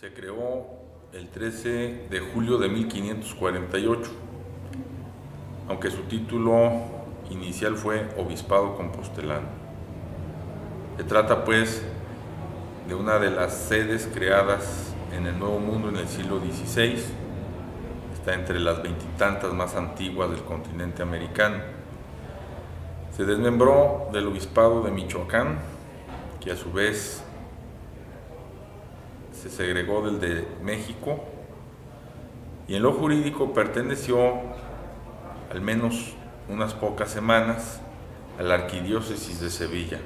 Se creó el 13 de julio de 1548, aunque su título inicial fue Obispado Compostelano. Se trata pues de una de las sedes creadas en el Nuevo Mundo en el siglo XVI. Está entre las veintitantas más antiguas del continente americano. Se desmembró del Obispado de Michoacán, que a su vez se segregó del de México, y en lo jurídico perteneció al menos unas pocas semanas a la Arquidiócesis de Sevilla,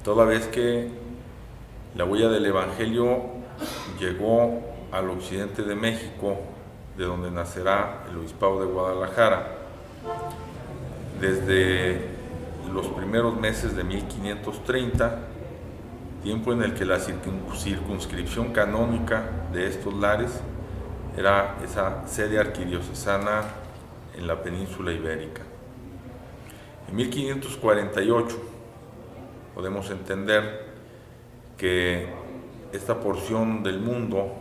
toda vez que la huella del Evangelio llegó al occidente de México, de donde nacerá el Obispado de Guadalajara, desde los primeros meses de 1530, tiempo en el que la circunscripción canónica de estos lares era esa sede arquidiocesana en la península ibérica. En 1548 podemos entender que esta porción del mundo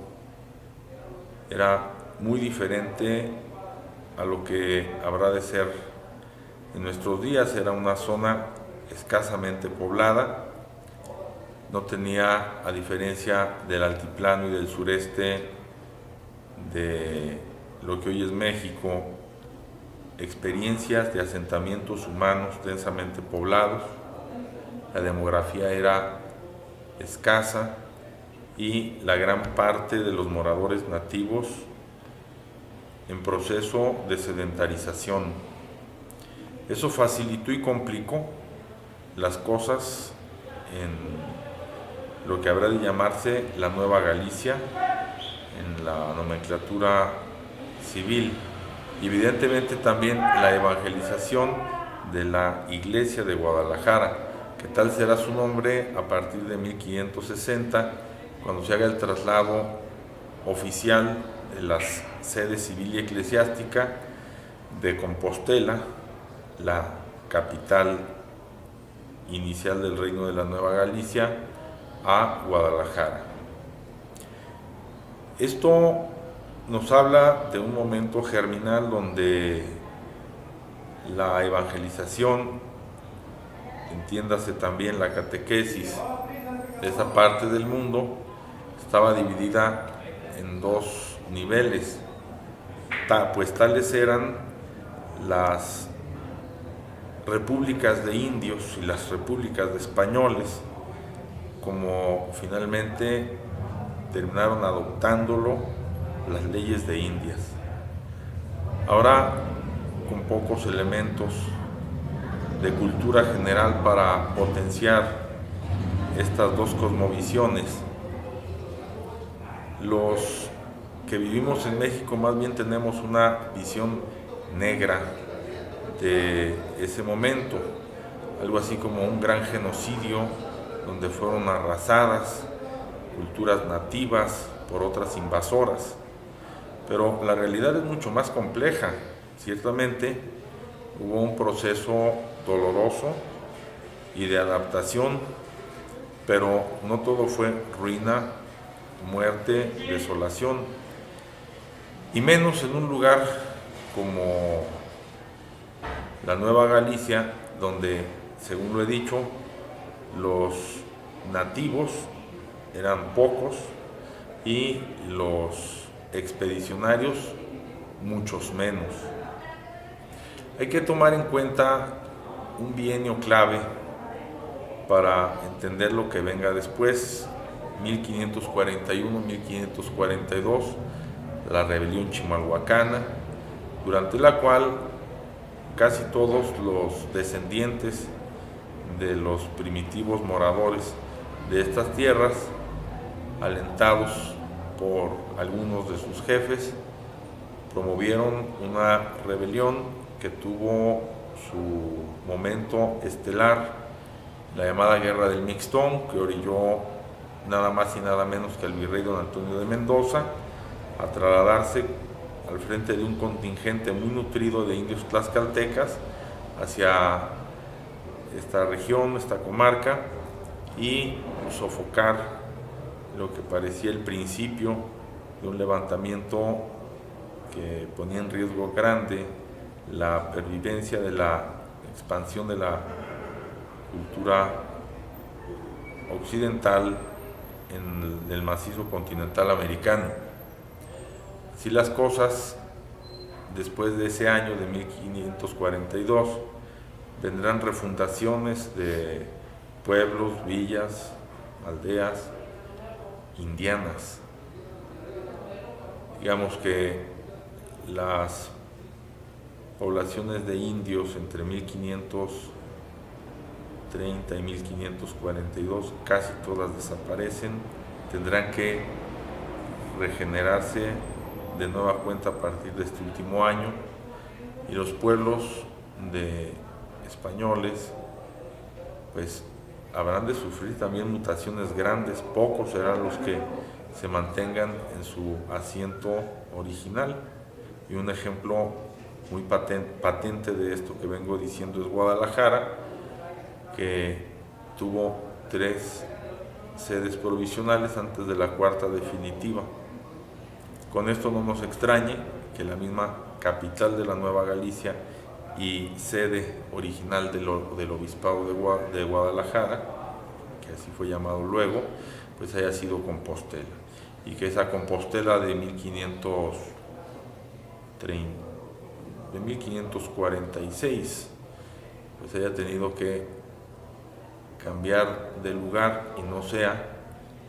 era muy diferente a lo que habrá de ser en nuestros días. Era una zona escasamente poblada, no tenía, a diferencia del altiplano y del sureste de lo que hoy es México, experiencias de asentamientos humanos densamente poblados. La demografía era escasa y la gran parte de los moradores nativos en proceso de sedentarización. Eso facilitó y complicó las cosas en lo que habrá de llamarse la Nueva Galicia en la nomenclatura civil, y evidentemente también la evangelización de la Iglesia de Guadalajara, que tal será su nombre a partir de 1560, cuando se haga el traslado oficial de las sedes civil y eclesiástica de Compostela, la capital inicial del Reino de la Nueva Galicia, a Guadalajara. Esto nos habla de un momento germinal donde la evangelización, entiéndase también la catequesis de esa parte del mundo, estaba dividida en dos niveles, pues tales eran las repúblicas de indios y las repúblicas de españoles, como finalmente terminaron adoptándolo las leyes de Indias. Ahora, con pocos elementos de cultura general para potenciar estas dos cosmovisiones, los que vivimos en México más bien tenemos una visión negra de ese momento, algo así como un gran genocidio donde fueron arrasadas culturas nativas por otras invasoras. Pero la realidad es mucho más compleja. Ciertamente hubo un proceso doloroso y de adaptación, pero no todo fue ruina, muerte, desolación, y menos en un lugar como la Nueva Galicia, donde, según lo he dicho, los nativos eran pocos y los expedicionarios muchos menos. Hay que tomar en cuenta un bienio clave para entender lo que venga después, 1541-1542, la rebelión chimalhuacana, durante la cual casi todos los descendientes de los primitivos moradores de estas tierras, alentados por algunos de sus jefes, promovieron una rebelión que tuvo su momento estelar, la llamada Guerra del Mixtón, que orilló nada más y nada menos que al virrey don Antonio de Mendoza a trasladarse al frente de un contingente muy nutrido de indios tlaxcaltecas hacia esta región, esta comarca, y sofocar lo que parecía el principio de un levantamiento que ponía en riesgo grande la pervivencia de la expansión de la cultura occidental en el macizo continental americano. Así las cosas, después de ese año de 1542, vendrán refundaciones de pueblos, villas, aldeas indianas. Digamos que las poblaciones de indios entre 1530 y 1542 casi todas desaparecen, tendrán que regenerarse de nueva cuenta a partir de este último año, y los pueblos de españoles pues habrán de sufrir también mutaciones grandes. Pocos serán los que se mantengan en su asiento original, y un ejemplo muy patente de esto que vengo diciendo es Guadalajara, que tuvo 3 sedes provisionales antes de la cuarta definitiva. Con esto no nos extrañe que la misma capital de la Nueva Galicia y sede original del Obispado de Guadalajara, que así fue llamado luego, pues haya sido Compostela, y que esa Compostela de 1546 pues haya tenido que cambiar de lugar y no sea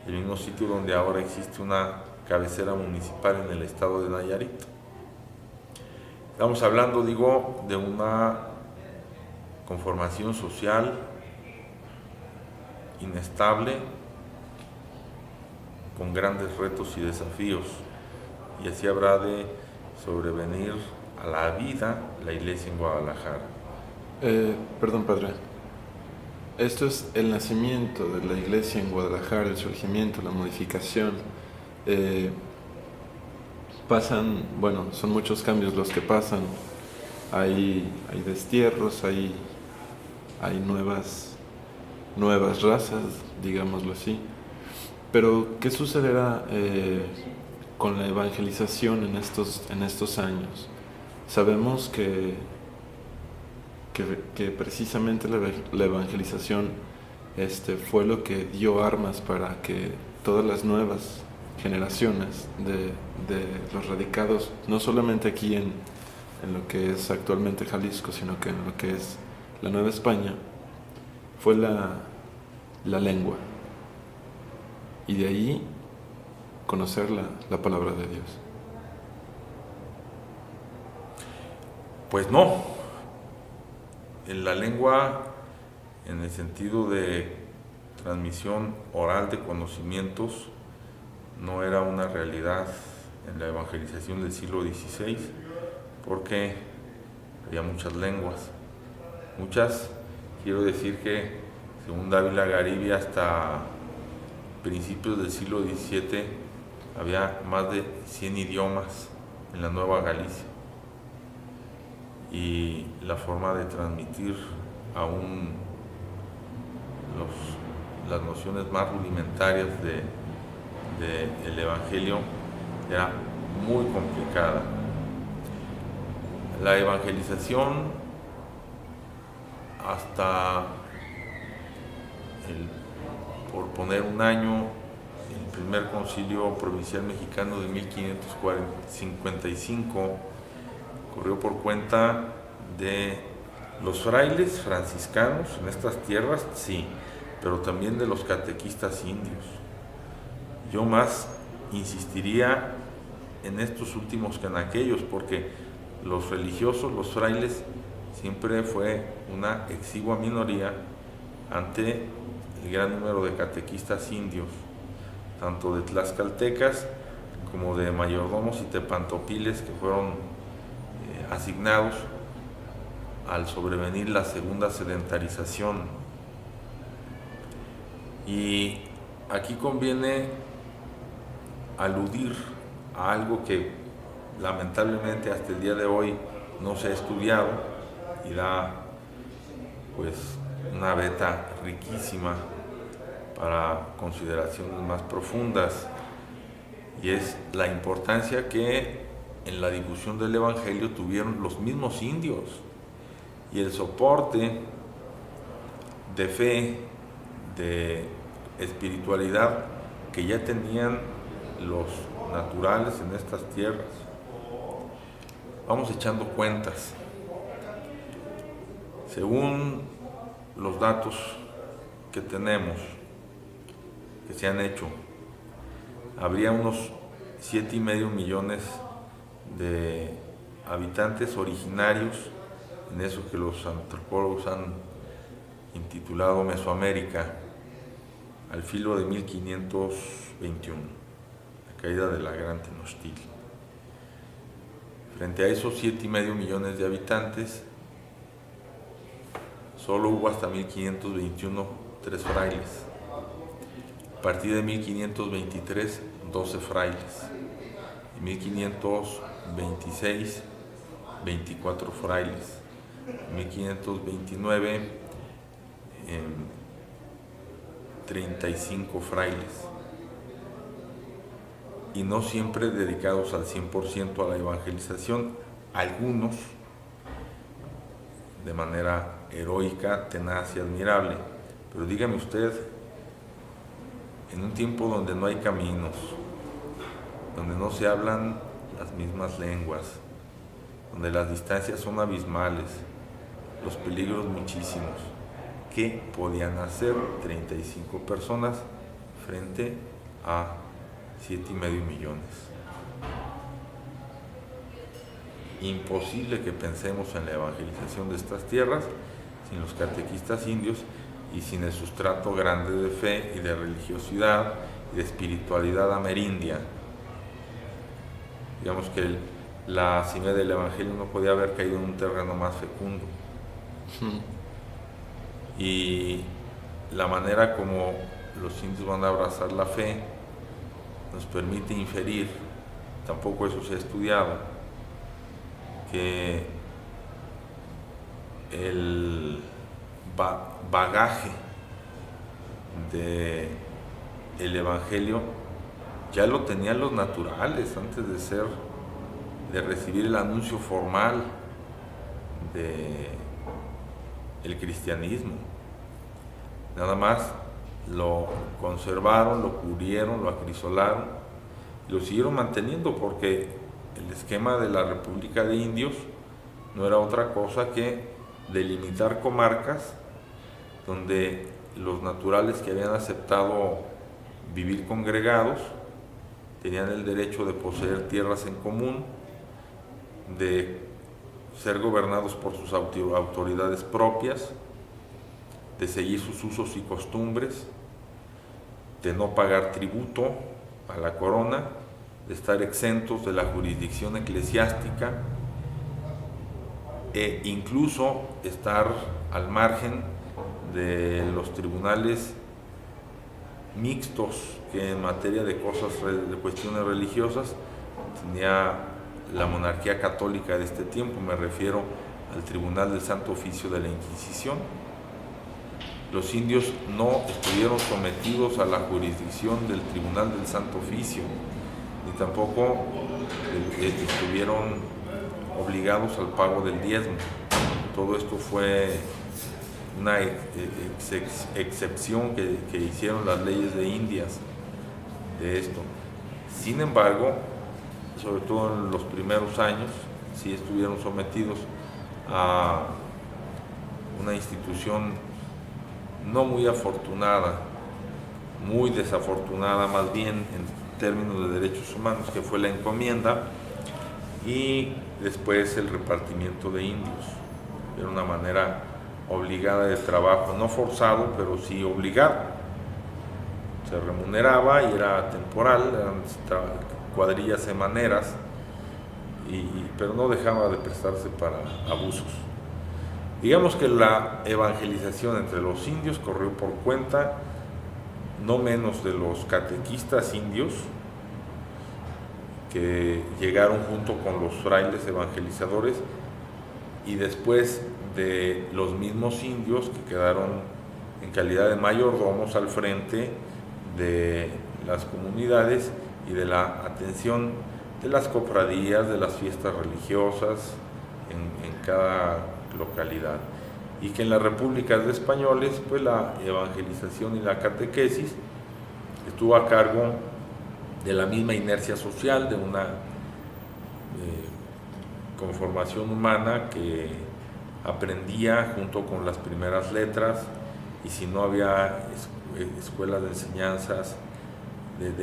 el mismo sitio donde ahora existe una cabecera municipal en el estado de Nayarit. Estamos hablando, digo, de una conformación social inestable, con grandes retos y desafíos, y así habrá de sobrevenir a la vida la iglesia en Guadalajara. Perdón, padre. Esto es el nacimiento de la iglesia en Guadalajara, el surgimiento, la modificación. Son muchos cambios los que pasan. Hay destierros, hay nuevas razas, digámoslo así. Pero, ¿qué sucederá con la evangelización en estos años? Sabemos que precisamente la evangelización fue lo que dio armas para que todas las nuevas generaciones de los radicados, no solamente aquí en lo que es actualmente Jalisco, sino que en lo que es la Nueva España, fue la lengua. Y de ahí conocer la palabra de Dios. Pues no. En la lengua, en el sentido de transmisión oral de conocimientos, no era una realidad en la evangelización del siglo XVI, porque había muchas lenguas. Muchas, quiero decir que, según Dávila Garibi, hasta principios del siglo XVII había más de 100 idiomas en la Nueva Galicia, y la forma de transmitir aún las nociones más rudimentarias del Evangelio era muy complicada. La evangelización, hasta por poner un año, el primer concilio provincial mexicano de 1555 corrió por cuenta de los frailes franciscanos en estas tierras, sí, pero también de los catequistas indios. Yo más insistiría en estos últimos que en aquellos, porque los religiosos, los frailes, siempre fue una exigua minoría ante el gran número de catequistas indios, tanto de tlaxcaltecas como de mayordomos y tepantopiles que fueron asignados al sobrevenir la segunda sedentarización. Y aquí conviene aludir a algo que lamentablemente hasta el día de hoy no se ha estudiado, y da pues una beta riquísima, para consideraciones más profundas, y es la importancia que en la difusión del Evangelio tuvieron los mismos indios y el soporte de fe, de espiritualidad que ya tenían los naturales en estas tierras. Vamos echando cuentas. Según los datos que tenemos, que se han hecho, habría unos 7,5 millones de habitantes originarios en eso que los antropólogos han intitulado Mesoamérica, al filo de 1521, la caída de la Gran Tenochtitlán. Frente a esos 7,5 millones de habitantes, solo hubo hasta 1521 3 frailes. A partir de 1523, 12 frailes. En 1526, 24 frailes. En 1529, 35 frailes. Y no siempre dedicados al 100% a la evangelización, algunos de manera heroica, tenaz y admirable. Pero dígame usted, en un tiempo donde no hay caminos, donde no se hablan las mismas lenguas, donde las distancias son abismales, los peligros muchísimos, ¿qué podían hacer 35 personas frente a 7,5 millones? Imposible que pensemos en la evangelización de estas tierras sin los catequistas indios y sin el sustrato grande de fe y de religiosidad y de espiritualidad amerindia. Digamos que la semilla del Evangelio no podía haber caído en un terreno más fecundo. Y la manera como los indios van a abrazar la fe nos permite inferir, tampoco eso se ha estudiado, que el bagaje del Evangelio ya lo tenían los naturales antes de recibir el anuncio formal del cristianismo. Nada más lo conservaron, lo cubrieron, lo acrisolaron y lo siguieron manteniendo, porque el esquema de la República de Indios no era otra cosa que delimitar comarcas donde los naturales que habían aceptado vivir congregados tenían el derecho de poseer tierras en común, de ser gobernados por sus autoridades propias, de seguir sus usos y costumbres, de no pagar tributo a la corona, de estar exentos de la jurisdicción eclesiástica e incluso estar al margen de los tribunales mixtos que en materia de cuestiones religiosas tenía la monarquía católica de este tiempo. Me refiero al Tribunal del Santo Oficio de la Inquisición. Los indios no estuvieron sometidos a la jurisdicción del Tribunal del Santo Oficio, ni tampoco estuvieron obligados al pago del diezmo. Todo esto fue una excepción que hicieron las leyes de Indias de esto. Sin embargo, sobre todo en los primeros años, sí estuvieron sometidos a una institución no muy afortunada, muy desafortunada más bien en términos de derechos humanos, que fue la encomienda y después el repartimiento de indios. Era una manera obligada de trabajo, no forzado, pero sí obligado. Se remuneraba y era temporal, eran cuadrillas semaneras, pero no dejaba de prestarse para abusos. Digamos que la evangelización entre los indios corrió por cuenta no menos de los catequistas indios, que llegaron junto con los frailes evangelizadores, y después de los mismos indios que quedaron en calidad de mayordomos al frente de las comunidades y de la atención de las cofradías, de las fiestas religiosas en cada localidad. Y que en las repúblicas de españoles, pues la evangelización y la catequesis estuvo a cargo de la misma inercia social, de una conformación humana que aprendía junto con las primeras letras, y si no había escuelas de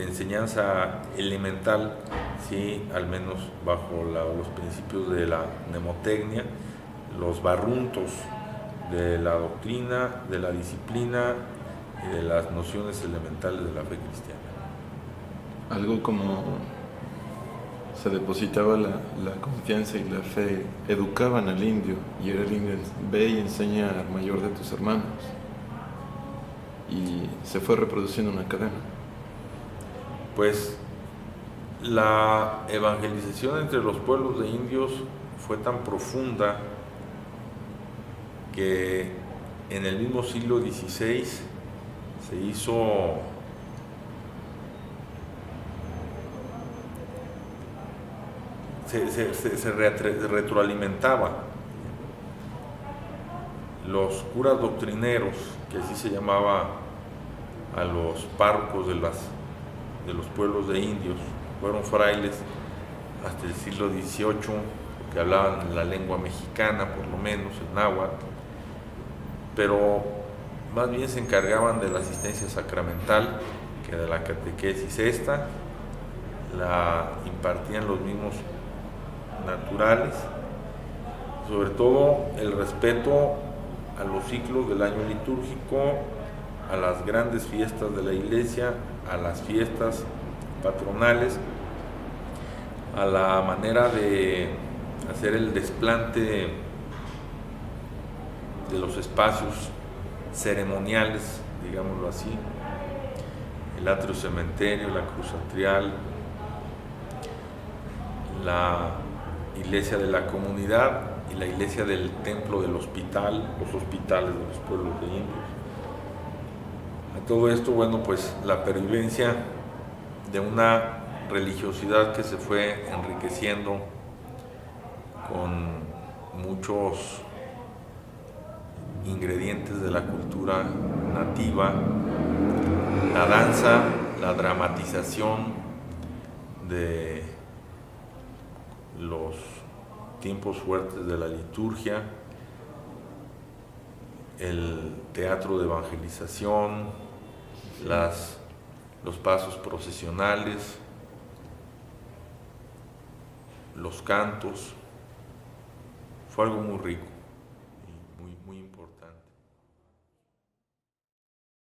enseñanza elemental, sí, al menos bajo los principios de la mnemotecnia, los barruntos de la doctrina, de la disciplina y de las nociones elementales de la fe cristiana. Algo como se depositaba la confianza y la fe, educaban al indio, y era el indio: ve y enseña al mayor de tus hermanos. Y se fue reproduciendo una cadena. Pues la evangelización entre los pueblos de indios fue tan profunda que en el mismo siglo XVI se hizo se retroalimentaba. Los curas doctrineros, que así se llamaba a los párrocos de los pueblos de indios, fueron frailes hasta el siglo XVIII, que hablaban la lengua mexicana, por lo menos el náhuatl, pero más bien se encargaban de la asistencia sacramental que de la catequesis. Esta la impartían los mismos naturales, sobre todo el respeto a los ciclos del año litúrgico, a las grandes fiestas de la iglesia, a las fiestas patronales, a la manera de hacer el desplante de los espacios ceremoniales, digámoslo así, el atrio cementerio, la cruz atrial, la iglesia de la comunidad y la iglesia del templo del hospital, los hospitales de los pueblos de indios. A todo esto, bueno, pues la pervivencia de una religiosidad que se fue enriqueciendo con muchos ingredientes de la cultura nativa, la danza, la dramatización de los tiempos fuertes de la liturgia, el teatro de evangelización, los pasos procesionales, los cantos. Fue algo muy rico y muy importante.